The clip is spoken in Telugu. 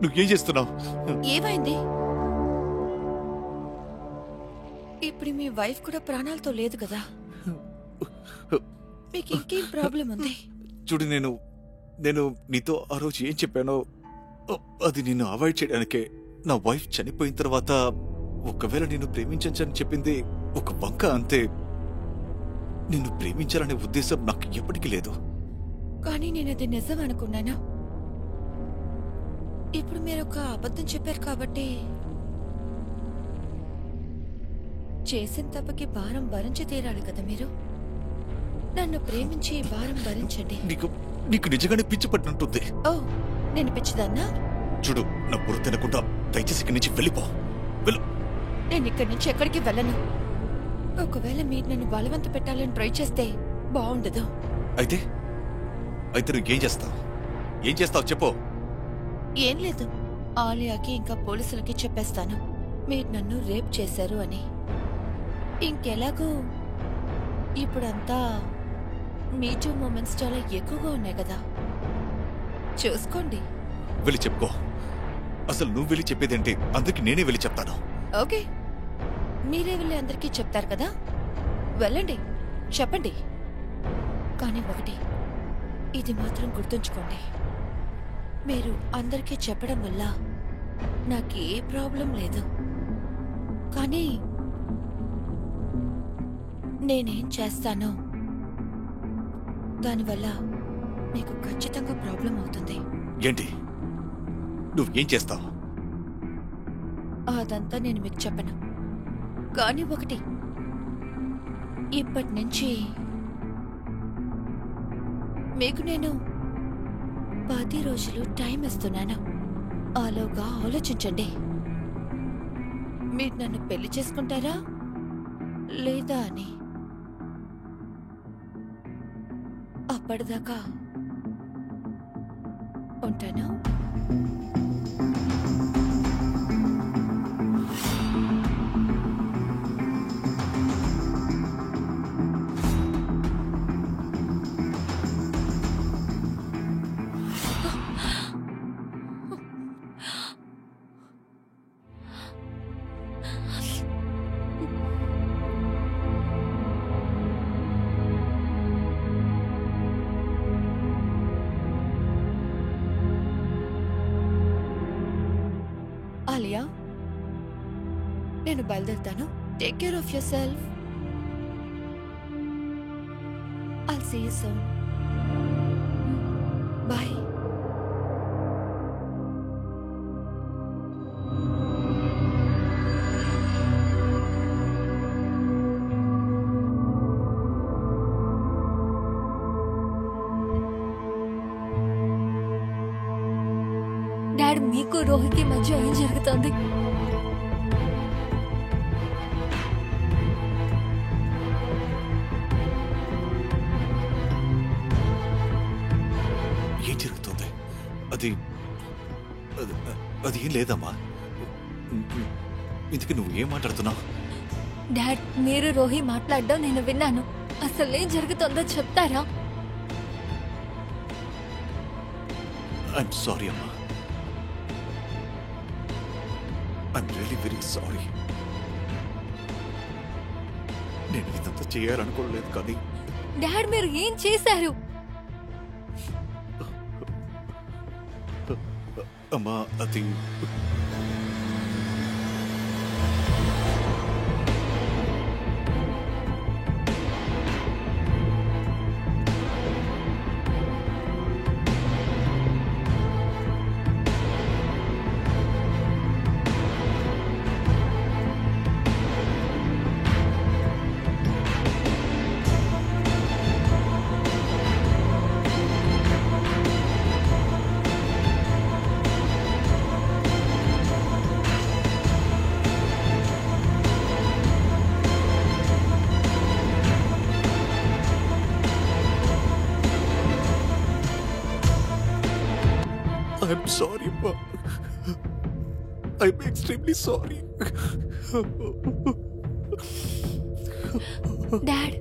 నువ్వేం చేస్తున్నావు? ఏమైంది? ఇప్పుడు మీ వైఫ్ కూడా ప్రాణాలతో లేదు కదా, మీకు ఇంకేం ప్రాబ్లం ఉంది? చూడు, నేను నీతో ఆ రోజు ఏం చెప్పానో అది నిన్ను అవాయిడ్ చేయడానికే. నా వైఫ్ చనిపోయిన తర్వాత ఒకవేళ నిన్ను ప్రేమించని చెప్పింది ఒక వంక, అంతే. నిన్ను ప్రేమించాలనే ఉద్దేశం నాకు ఎప్పటికీ లేదు. కానీ నేను అది నిజం అనుకున్నాను. ఇప్పుడు మీరు ఒక అబద్ధం చెప్పారు కాబట్టి చేసిన తప్పకి భారం భరించి తీరాలి కదా మీరు. నన్ను ప్రేమించి భారం భరించండి. నీకు నిజంగానే పిచ్చి పట్టినట్టుంది. ఓ, నేను పిచ్చిదాన్నా? చూడు, నా బుర్ర తినకుండా దయచేసి ఇక్కడి నుంచి వెళ్ళిపో. నేను ఇక్కడి నుంచి ఎక్కడికి వెళ్ళను. ఒకవేళ మీరు నన్ను బలవంత పెట్టాలని ట్రై చేస్తే బాగుండదు. అయితే నువ్వు ఏం చేస్తావు చెప్పు. ఏం లేదు, ఆలియాకి ఇంకా పోలీసులకి చెప్పేస్తాను మీరు నన్ను రేప్ చేశారు అని. ఇంకెలాగూ ఇప్పుడంతా మీటూ మూమెంట్స్ చాలా ఎక్కువగా ఉన్నాయి కదా, చూసుకోండి. వెళ్ళి చెప్పుకో. అసలు నువ్వు వెళ్ళి చెప్పేదేంటి? అందరికి నేనే వెళ్ళి చెప్తాను. ఓకే, మీరే వెళ్ళి అందరికీ చెప్తారు కదా, వెళ్ళండి, చెప్పండి. కానీ ఒకటి, ఇది మాత్రం గుర్తుంచుకోండి, మీరు అందరికీ చెప్పడం వల్ల నాకే ప్రాబ్లం లేదు, కానీ నేనేం చేస్తానో దానివల్ల మీకు ఖచ్చితంగా ప్రాబ్లం అవుతుంది. ఏంటి? నువ్వేం చేస్తావు? అదంతా నేను మీకు చెప్పను. కానీ ఒకటి, ఇప్పటి నుంచి మీకు నేను 10 రోజులు టైం ఇస్తున్నాను. ఆలోగా ఆలోచించండి. మీరు నన్ను పెళ్లి చేసుకుంటారా లేదా అని. అప్పటిదాకా ఉంటాను. ఆలియా, నేను బయలుదేరుతాను. Take care of yourself. I'll see you soon. Bye. Dad, మీకు రోహిత్కి మధ్య ఏం జరుగుతుంది? ఏం జరుగుతుంది? అది ఏం లేదమ్మా. ఇందుకు నువ్వు ఏం మాట్లాడుతున్నావు? డాడ్, మీరు రోహి మాట్లాడడం నేను విన్నాను. అసలు ఏం జరుగుతుందో చెప్తారా? ఐఎమ్ సారీ అమ్మా. I'm really very sorry. నేను ఇదంతా చేయాలనుకోలేదు, కానీ డాడ్, మీరు ఏం చేశారు? అమ్మా, అది I'm sorry, Ma. I'm extremely sorry. Dad